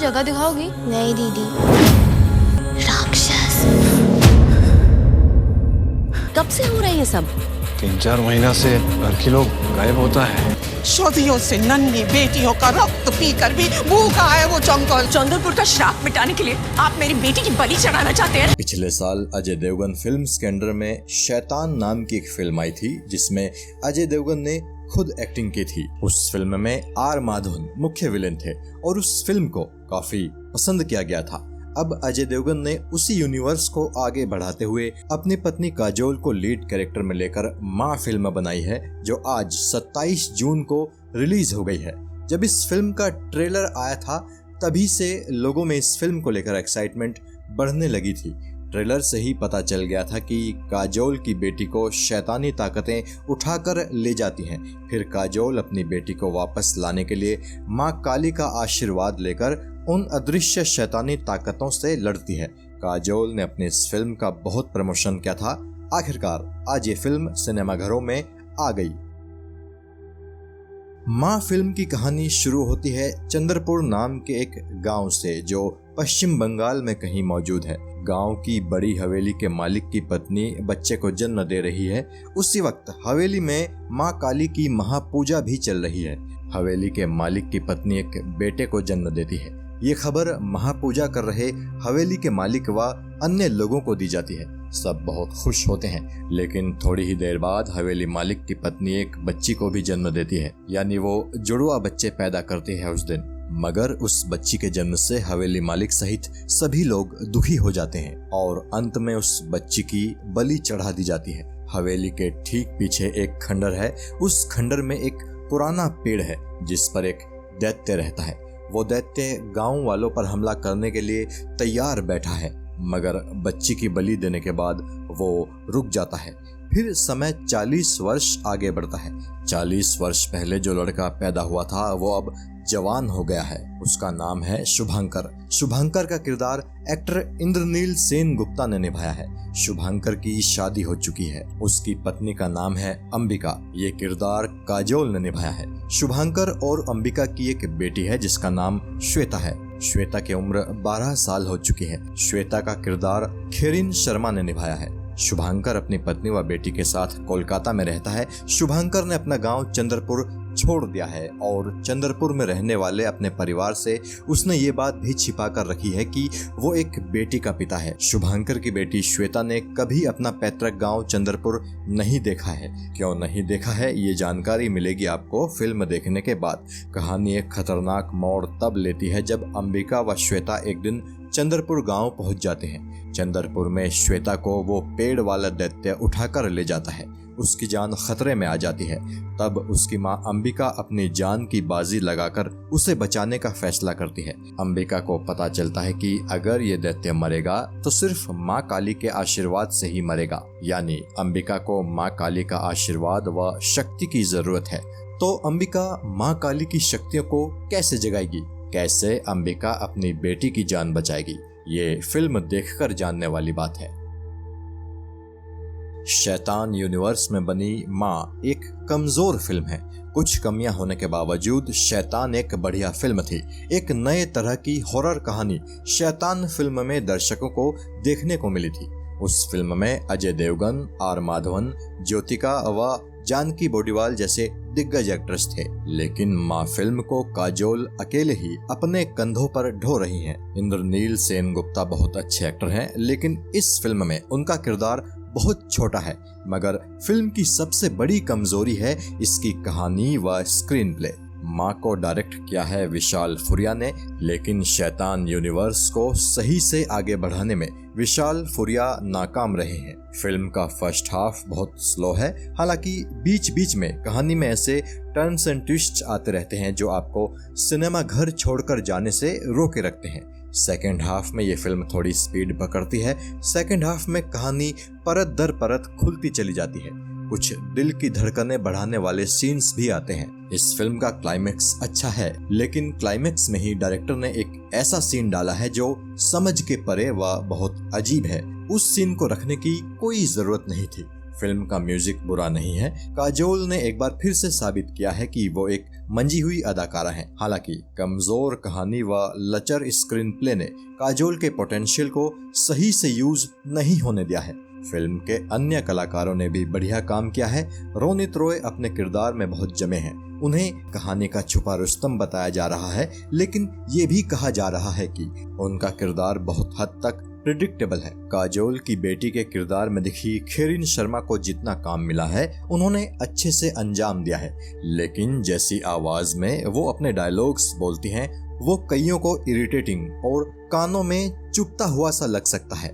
जगह दिखाओगी? नहीं दीदी। राक्षस। कब से हो रहा है ये सब? 3-4 महीना से घर के लोग गायब होता है। सदियों से नन्ही बेटियों का रक्त पीकर भी भूखा है वो जंगल। चंद्रपुर का श्राप मिटाने के लिए आप मेरी बेटी की बलि चढ़ाना चाहते हैं? पिछले साल अजय देवगन फिल्म्स के अंडर में शैतान नाम की एक फिल्म आई थी जिसमें अजय देवगन ने खुद एक्टिंग की थी। उस फिल्म में आर माधवन मुख्य विलेन थे और उस फिल्म को काफी पसंद किया गया था। अब अजय देवगन ने उसी यूनिवर्स को आगे बढ़ाते हुए अपनी पत्नी काजोल को लीड कैरेक्टर में लेकर माँ फिल्म बनाई है, जो आज 27 जून को रिलीज हो गई है। जब इस फिल्म का ट्रेलर आया था तभी से लोगों में इस फिल्म को लेकर एक्साइटमेंट बढ़ने लगी थी। ट्रेलर से ही पता चल गया था कि काजोल की बेटी को शैतानी ताकतें उठाकर ले जाती हैं। फिर काजोल अपनी बेटी को वापस लाने के लिए माँ काली का आशीर्वाद लेकर उन अदृश्य शैतानी ताकतों से लड़ती है। काजोल ने अपनी इस फिल्म का बहुत प्रमोशन किया था। आखिरकार आज ये फिल्म सिनेमाघरों में आ गई। माँ फिल्म की कहानी शुरू होती है चंद्रपुर नाम के एक गांव से जो पश्चिम बंगाल में कहीं मौजूद है। गांव की बड़ी हवेली के मालिक की पत्नी बच्चे को जन्म दे रही है। उसी वक्त हवेली में माँ काली की महापूजा भी चल रही है। हवेली के मालिक की पत्नी एक बेटे को जन्म देती है। ये खबर महापूजा कर रहे हवेली के मालिक व अन्य लोगों को दी जाती है। सब बहुत खुश होते हैं, लेकिन थोड़ी ही देर बाद हवेली मालिक की पत्नी एक बच्ची को भी जन्म देती है, यानी वो जुड़वा बच्चे पैदा करती है उस दिन। मगर उस बच्ची के जन्म से हवेली मालिक सहित सभी लोग दुखी हो जाते हैं और अंत में उस बच्ची की बलि चढ़ा दी जाती है। हवेली के ठीक पीछे एक खंडर है। उस खंडर में एक पुराना पेड़ है जिस पर एक दैत्य रहता है। वो दैत्य गांव वालों पर हमला करने के लिए तैयार बैठा है, मगर बच्ची की बलि देने के बाद वो रुक जाता है। फिर समय 40 वर्ष आगे बढ़ता है। 40 वर्ष पहले जो लड़का पैदा हुआ था वो अब जवान हो गया है। उसका नाम है शुभांकर। शुभांकर का किरदार एक्टर इंद्रनील सेन गुप्ता ने निभाया है। शुभांकर की शादी हो चुकी है। उसकी पत्नी का नाम है अंबिका। ये किरदार काजोल ने निभाया है। शुभांकर और अंबिका की एक बेटी है जिसका नाम श्वेता है। श्वेता की उम्र 12 साल हो चुकी है। श्वेता का किरदार खेरिन शर्मा ने निभाया है। शुभांकर अपनी पत्नी व बेटी के साथ कोलकाता में रहता है। शुभांकर ने अपना गांव चंद्रपुर छोड़ दिया है और चंद्रपुर में रहने वाले अपने परिवार से उसने ये बात भी छिपा कर रखी है कि वो एक बेटी का पिता है। शुभांकर की बेटी श्वेता ने कभी अपना पैतृक गांव चंद्रपुर नहीं देखा है। क्यों नहीं देखा है ये जानकारी मिलेगी आपको फिल्म देखने के बाद। कहानी एक खतरनाक मोड़ तब लेती है जब अंबिका व श्वेता एक दिन चंद्रपुर गांव पहुंच जाते हैं। चंद्रपुर में श्वेता को वो पेड़ वाला दैत्य उठाकर ले जाता है। उसकी जान खतरे में आ जाती है। तब उसकी मां अंबिका अपनी जान की बाजी लगाकर उसे बचाने का फैसला करती है। अंबिका को पता चलता है कि अगर ये दैत्य मरेगा तो सिर्फ मां काली के आशीर्वाद से ही मरेगा, यानी अंबिका को मां काली का आशीर्वाद व शक्ति की जरूरत है। तो अंबिका मां काली की शक्तियों को कैसे जगाएगी? कैसे अंबिका अपनी बेटी की जान बचाएगी? ये फिल्म देखकर जानने वाली बात है। शैतान यूनिवर्स में बनी माँ एक कमजोर फिल्म है। कुछ कमियां होने के बावजूद शैतान एक बढ़िया फिल्म थी। एक नए तरह की हॉरर कहानी शैतान फिल्म में दर्शकों को देखने को मिली थी। उस फिल्म में अजय देवगन, आर माधवन, ज्योतिका व जानकी बोडीवाल जैसे दिग्गज एक्ट्रेस थे, लेकिन माँ फिल्म को काजोल अकेले ही अपने कंधों पर ढो रही हैं। इंद्रनील सेन गुप्ता बहुत अच्छे एक्टर हैं, लेकिन इस फिल्म में उनका किरदार बहुत छोटा है। मगर फिल्म की सबसे बड़ी कमजोरी है इसकी कहानी व स्क्रीन प्ले। माँ को डायरेक्ट किया है विशाल फुरिया ने, लेकिन शैतान यूनिवर्स को सही से आगे बढ़ाने में विशाल फुरिया नाकाम रहे हैं। फिल्म का फर्स्ट हाफ बहुत स्लो है, हालांकि बीच बीच में कहानी में ऐसे टर्न्स एंड ट्विस्ट आते रहते हैं जो आपको सिनेमा घर छोड़कर जाने से रोके रखते हैं। सेकेंड हाफ में ये फिल्म थोड़ी स्पीड पकड़ती है। सेकेंड हाफ में कहानी परत दर परत खुलती चली जाती है। कुछ दिल की धड़कनें बढ़ाने वाले सीन्स भी आते हैं। इस फिल्म का क्लाइमेक्स अच्छा है, लेकिन क्लाइमेक्स में ही डायरेक्टर ने एक ऐसा सीन डाला है जो समझ के परे व बहुत अजीब है। उस सीन को रखने की कोई जरूरत नहीं थी। फिल्म का म्यूजिक बुरा नहीं है। काजोल ने एक बार फिर से साबित किया है कि वो एक मंजी हुई अदाकारा हैं। हालांकि कमजोर कहानी व लचर स्क्रीन प्ले ने काजोल के पोटेंशियल को सही से यूज नहीं होने दिया है। फिल्म के अन्य कलाकारों ने भी बढ़िया काम किया है। रोनित रॉय अपने किरदार में बहुत जमे हैं। उन्हें कहानी का छुपा रुस्तम बताया जा रहा है, लेकिन ये भी कहा जा रहा है कि उनका किरदार बहुत हद तक प्रिडिक्टेबल है। काजोल की बेटी के किरदार में दिखी खेरिन शर्मा को जितना काम मिला है उन्होंने अच्छे से अंजाम दिया है, लेकिन जैसी आवाज में वो अपने डायलॉग्स बोलती हैं वो कईयों को इरिटेटिंग और कानों में चुभता हुआ सा लग सकता है।